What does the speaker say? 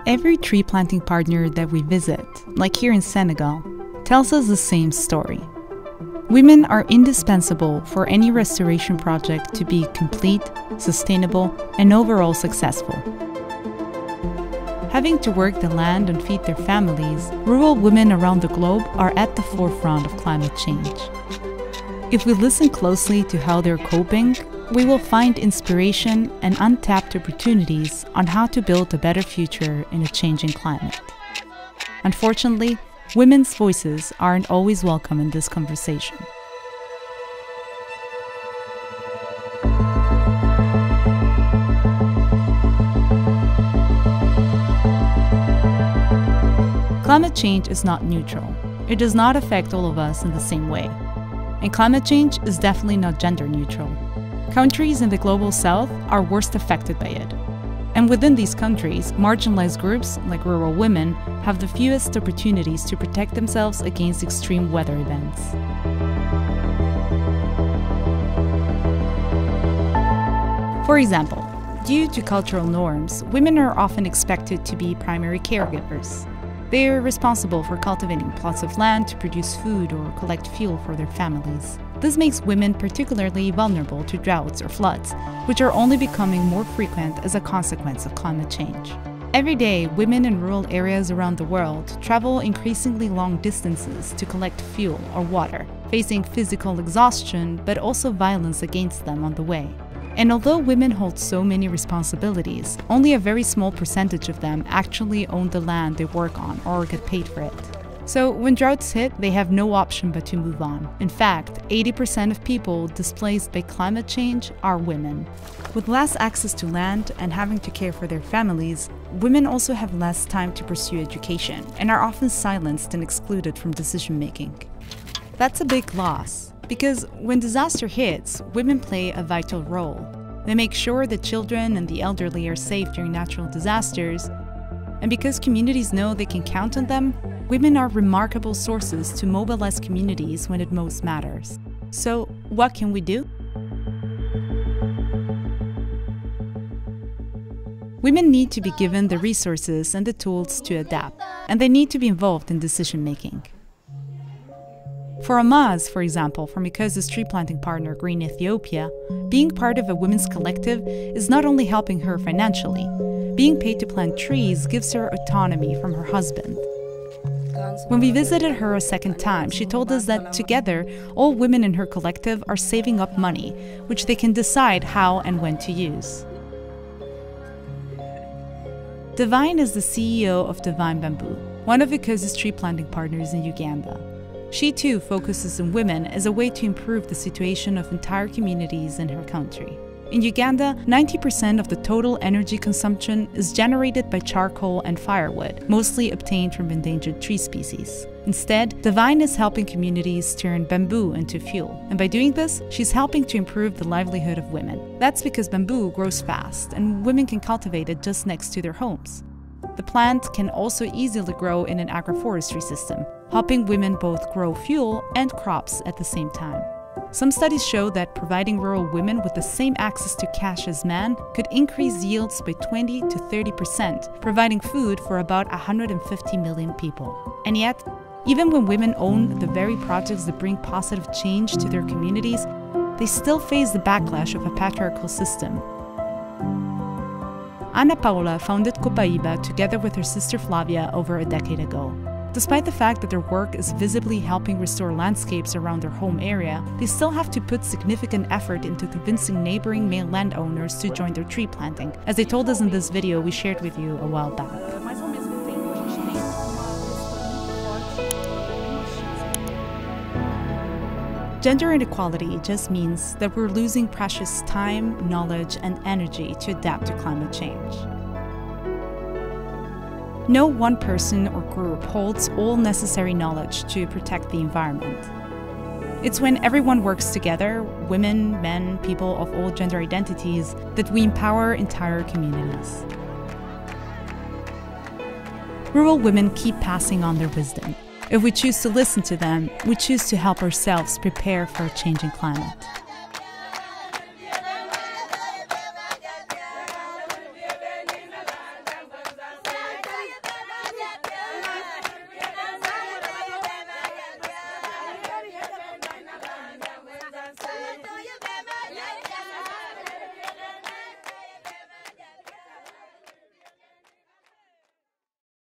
Every tree planting partner that we visit, like here in Senegal, tells us the same story. Women are indispensable for any restoration project to be complete, sustainable, and overall successful. Having to work the land and feed their families, rural women around the globe are at the forefront of climate change. If we listen closely to how they're coping, we will find inspiration and untapped opportunities on how to build a better future in a changing climate. Unfortunately, women's voices aren't always welcome in this conversation. Climate change is not neutral. It does not affect all of us in the same way. And climate change is definitely not gender neutral. Countries in the global south are worst affected by it. And within these countries, marginalized groups, like rural women, have the fewest opportunities to protect themselves against extreme weather events. For example, due to cultural norms, women are often expected to be primary caregivers. They are responsible for cultivating plots of land to produce food or collect fuel for their families. This makes women particularly vulnerable to droughts or floods, which are only becoming more frequent as a consequence of climate change. Every day, women in rural areas around the world travel increasingly long distances to collect fuel or water, facing physical exhaustion but also violence against them on the way. And although women hold so many responsibilities, only a very small percentage of them actually own the land they work on or get paid for it. So when droughts hit, they have no option but to move on. In fact, 80% of people displaced by climate change are women. With less access to land and having to care for their families, women also have less time to pursue education and are often silenced and excluded from decision-making. That's a big loss. Because when disaster hits, women play a vital role. They make sure that children and the elderly are safe during natural disasters. And because communities know they can count on them, women are remarkable sources to mobilize communities when it most matters. So, what can we do? Women need to be given the resources and the tools to adapt, and they need to be involved in decision-making. For Amaz, for example, from Ikosa's tree planting partner Green Ethiopia, being part of a women's collective is not only helping her financially. Being paid to plant trees gives her autonomy from her husband. When we visited her a second time, she told us that together, all women in her collective are saving up money, which they can decide how and when to use. Divine is the CEO of Divine Bamboo, one of Ikosa's tree planting partners in Uganda. She too focuses on women as a way to improve the situation of entire communities in her country. In Uganda, 90% of the total energy consumption is generated by charcoal and firewood, mostly obtained from endangered tree species. Instead, Divine is helping communities turn bamboo into fuel. And by doing this, she's helping to improve the livelihood of women. That's because bamboo grows fast, and women can cultivate it just next to their homes. The plant can also easily grow in an agroforestry system, helping women both grow fuel and crops at the same time. Some studies show that providing rural women with the same access to cash as men could increase yields by 20 to 30%, providing food for about 150 million people. And yet, even when women own the very projects that bring positive change to their communities, they still face the backlash of a patriarchal system. Ana Paula founded Copaiba together with her sister Flavia over a decade ago. Despite the fact that their work is visibly helping restore landscapes around their home area, they still have to put significant effort into convincing neighboring male landowners to join their tree planting, as they told us in this video we shared with you a while back. Gender inequality just means that we're losing precious time, knowledge, and energy to adapt to climate change. No one person or group holds all necessary knowledge to protect the environment. It's when everyone works together, women, men, people of all gender identities, that we empower entire communities. Rural women keep passing on their wisdom. If we choose to listen to them, we choose to help ourselves prepare for a changing climate.